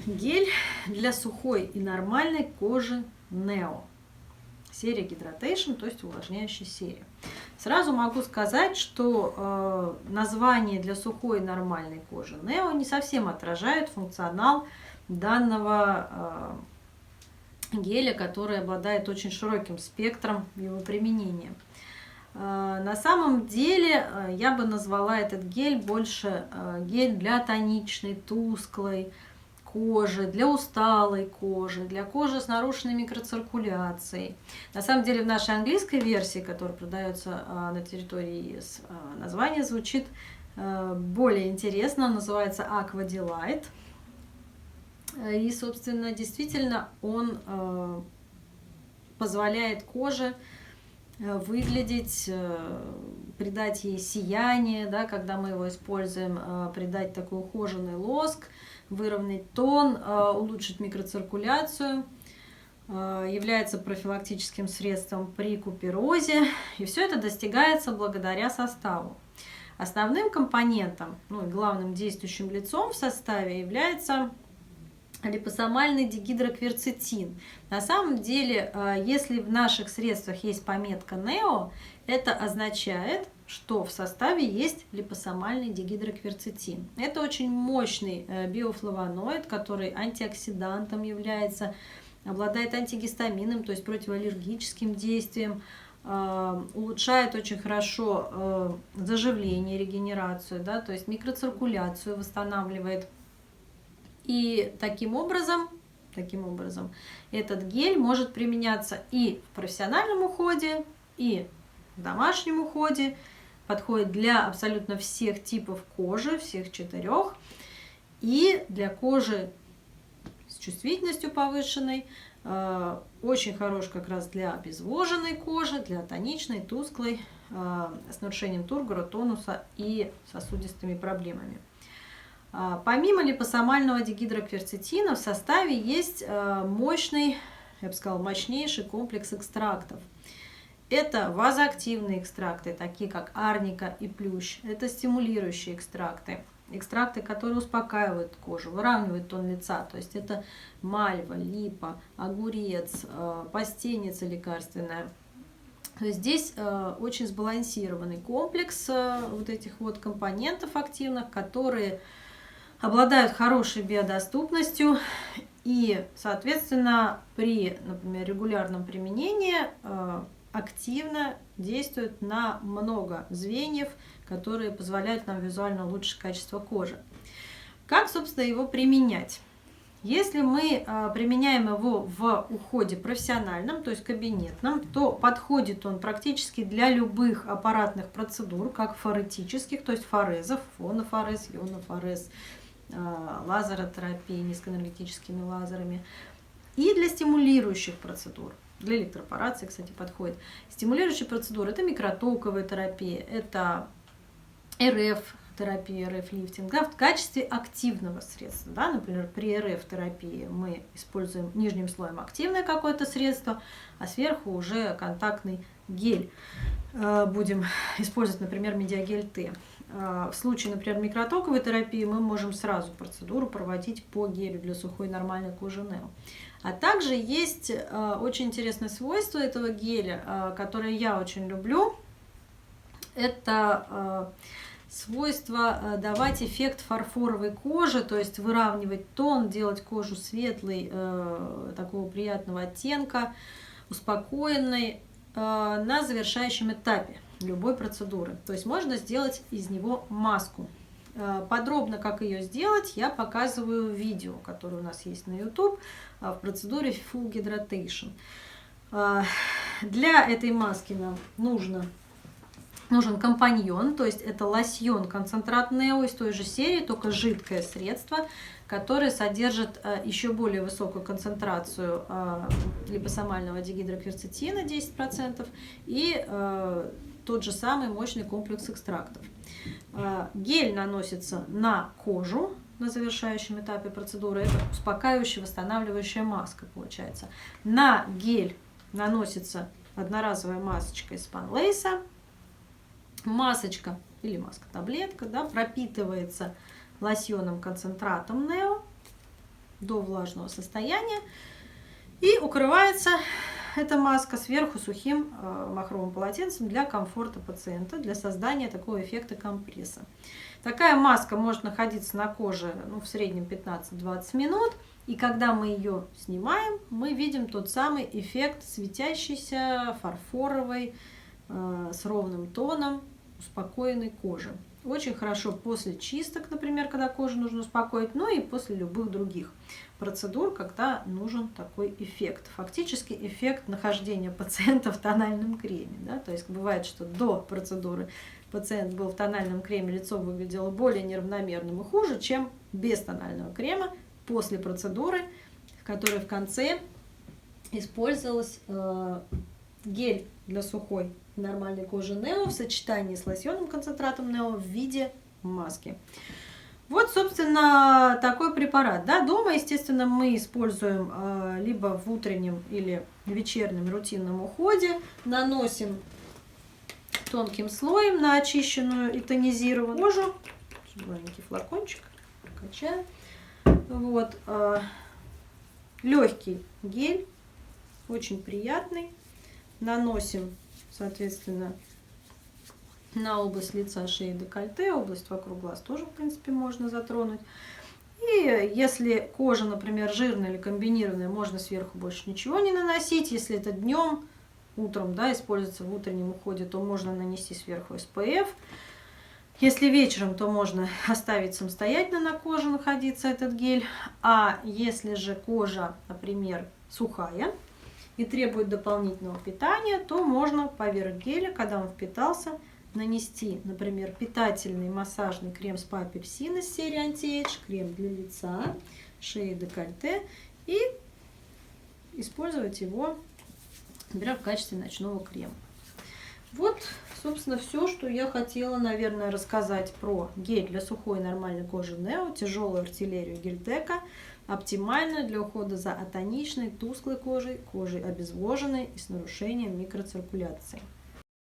гель для сухой и нормальной кожи Neo. Серия Hydration, то есть увлажняющая серия. Сразу могу сказать, что название для сухой и нормальной кожи Neo не совсем отражает функционал данного геля, который обладает очень широким спектром его применения. На самом деле я бы назвала этот гель больше гель для тоничной, тусклой кожи, для усталой кожи, для кожи с нарушенной микроциркуляцией. На самом деле в нашей английской версии, которая продается на территории ЕС, название звучит более интересно, называется Aqua Delight. И, собственно, действительно он позволяет коже выглядеть, придать ей сияние, да, когда мы его используем, придать такой ухоженный лоск, выровнять тон, улучшить микроциркуляцию, является профилактическим средством при куперозе, и все это достигается благодаря составу. Основным компонентом, ну и главным действующим лицом в составе является липосомальный дигидрокверцетин. На самом деле, если в наших средствах есть пометка Neo, это означает, что в составе есть липосомальный дигидрокверцетин. Это очень мощный биофлавоноид, который антиоксидантом является, обладает антигистаминным, то есть противоаллергическим действием, улучшает очень хорошо заживление, регенерацию, да, то есть микроциркуляцию восстанавливает. И таким образом этот гель может применяться и в профессиональном уходе, и в домашнем уходе. Подходит для абсолютно всех типов кожи, всех 4. И для кожи с чувствительностью повышенной очень хорош как раз для обезвоженной кожи, для тоничной, тусклой, с нарушением тургора, тонуса и сосудистыми проблемами. Помимо липосомального дигидрокверцетина в составе есть мощный, я бы сказала, мощнейший комплекс экстрактов. Это вазоактивные экстракты, такие как арника и плющ. Это стимулирующие экстракты. Экстракты, которые успокаивают кожу, выравнивают тон лица. То есть это мальва, липа, огурец, постеница лекарственная. То есть здесь очень сбалансированный комплекс вот этих вот компонентов активных, которые обладают хорошей биодоступностью и, соответственно, при, например, регулярном применении активно действуют на много звеньев, которые позволяют нам визуально улучшить качество кожи. Как, собственно, его применять? Если мы применяем его в уходе профессиональном, то есть кабинетном, то подходит он практически для любых аппаратных процедур, как форетических, то есть форезов, фонофорез, ионофорез, лазеротерапии низкоэнергетическими лазерами, и для стимулирующих процедур. Для электропорации, кстати, подходит. Стимулирующие процедуры – это микротоковая терапия, это РФ-терапия, РФ-лифтинг, да, в качестве активного средства. Да, например, при РФ-терапии мы используем нижним слоем активное какое-то средство, а сверху уже контактный гель. Будем использовать, например, медиагель Т. В случае, например, микротоковой терапии мы можем сразу процедуру проводить по гелю для сухой нормальной кожи Neo. А также есть очень интересное свойство этого геля, которое я очень люблю. Это свойство давать эффект фарфоровой кожи, то есть выравнивать тон, делать кожу светлой, такого приятного оттенка, успокоенной на завершающем этапе любой процедуры. То есть можно сделать из него маску. Подробно, как ее сделать, я показываю в видео, которое у нас есть на YouTube, в процедуре Full Hydration. Для этой маски нам нужен компаньон, то есть это лосьон концентрат Neo из той же серии, только жидкое средство, которое содержит еще более высокую концентрацию липосомального дигидрокверцетина 10% и тот же самый мощный комплекс экстрактов. Гель наносится на кожу на завершающем этапе процедуры. Это успокаивающая, восстанавливающая маска получается. На гель наносится одноразовая масочка из Spinlace. Масочка или маска-таблетка, да, пропитывается лосьоном концентратом Neo до влажного состояния. И укрывается эта маска сверху сухим махровым полотенцем для комфорта пациента, для создания такого эффекта компресса. Такая маска может находиться на коже в среднем 15-20 минут. И когда мы ее снимаем, мы видим тот самый эффект светящейся, фарфоровой, с ровным тоном, успокоенной кожи. Очень хорошо после чисток, например, когда кожу нужно успокоить, но и после любых других процедур, когда нужен такой эффект. Фактически эффект нахождения пациента в тональном креме. Да? То есть бывает, что до процедуры пациент был в тональном креме, лицо выглядело более неравномерным и хуже, чем без тонального крема после процедуры, в которой в конце использовался гель для сухой нормальной кожи Нео в сочетании с лосьонным концентратом Нео в виде маски. Вот, собственно, такой препарат. Да, дома, естественно, мы используем либо в утреннем или вечернем рутинном уходе, наносим тонким слоем на очищенную и тонизированную кожу. Маленький флакончик, качаем. Вот, легкий гель, очень приятный. Наносим, соответственно, на область лица, шеи, декольте, область вокруг глаз тоже, в принципе, можно затронуть. И если кожа, например, жирная или комбинированная, можно сверху больше ничего не наносить. Если это днем, утром, да, используется в утреннем уходе, то можно нанести сверху SPF. Если вечером, то можно оставить самостоятельно на коже находиться этот гель. А если же кожа, например, сухая и требует дополнительного питания, то можно поверх геля, когда он впитался, нанести, например, питательный массажный крем спа пепсин из серии Anti-Age, крем для лица, шеи, декольте, и использовать его, например, в качестве ночного крема. Вот, собственно, все, что я хотела, наверное, рассказать про гель для сухой и нормальной кожи Нео, тяжелую артиллерию Гельтека, оптимальную для ухода за атоничной, тусклой кожей, кожей обезвоженной и с нарушением микроциркуляции.